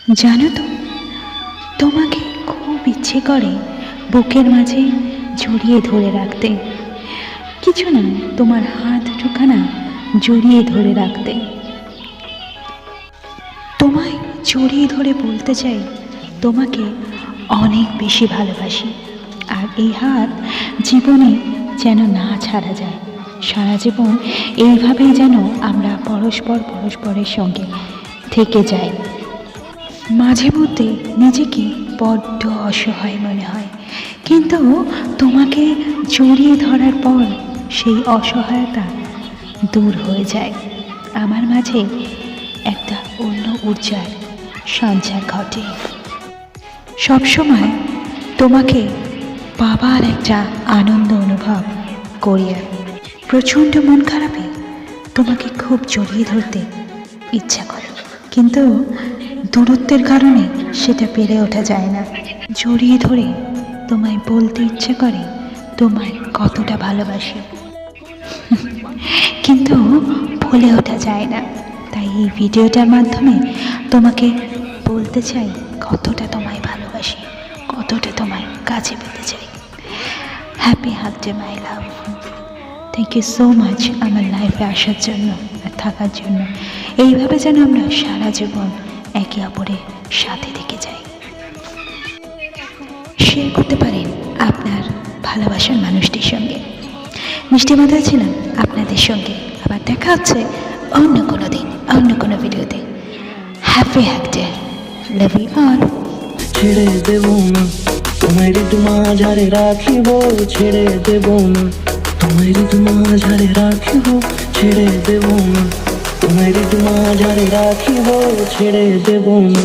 জানো তো, তোমাকে খুব ইচ্ছে করে বুকের মাঝে জড়িয়ে ধরে রাখতে। কিছু না, তোমার হাত দুখানা জড়িয়ে ধরে রাখতে। তোমায় জড়িয়ে ধরে বলতে চাই, তোমাকে অনেক বেশি ভালোবাসি। আর এই হাত জীবনে যেন না ছাড়া যায়, সারা জীবন এইভাবেই যেন আমরা পরস্পরের সঙ্গে থেকে যাই। মাঝে মধ্যে নিজেকে বড্ড অসহায় মনে হয়, কিন্তু তোমাকে জড়িয়ে ধরার পর সেই অসহায়তা দূর হয়ে যায়। আমার মাঝে একটা অন্য ঊর্জার সঞ্চার ঘটে। সবসময় তোমাকে পাবার একটা আনন্দ অনুভব করি আমি। প্রচণ্ড মন খারাপে তোমাকে খুব জড়িয়ে ধরতে ইচ্ছা করে, কিন্তু দূরত্বের কারণে সেটা পেরে ওঠা যায় না। জড়িয়ে ধরে তোমায় বলতে ইচ্ছে করে তোমায় কতটা ভালোবাসি, কিন্তু বলে ওঠা যায় না। তাই এই ভিডিওটার মাধ্যমে তোমাকে বলতে চাই কতটা তোমায় ভালোবাসি, কতটা তোমায় কাছে পেতে চাই। Happy birthday my love. Thank you so much আমার লাইফে আসার জন্য আর থাকার জন্য। এইভাবে যেন আমরা সারা জীবন একে অপরের সাথে থেকে যাই। শেয়ার করতে পারেন আপনার ভালোবাসার মানুষটির সঙ্গে। মিষ্টি মাথায় ছিলাম আপনাদের সঙ্গে। আবার দেখা হচ্ছে অন্য কোনো দিন, অন্য কোনো ভিডিওতে। Happy birthday, love you all. ছেড়ে দেব না তোমায় ঋতু মাঝারে রাখিব, ছেড়ে দেব না তোমায় ঋতু মাঝারে রাখিব, ছেড়ে দেব না তোমায় ঋতু মাঝারে রাখিব, ছেড়ে দেব না।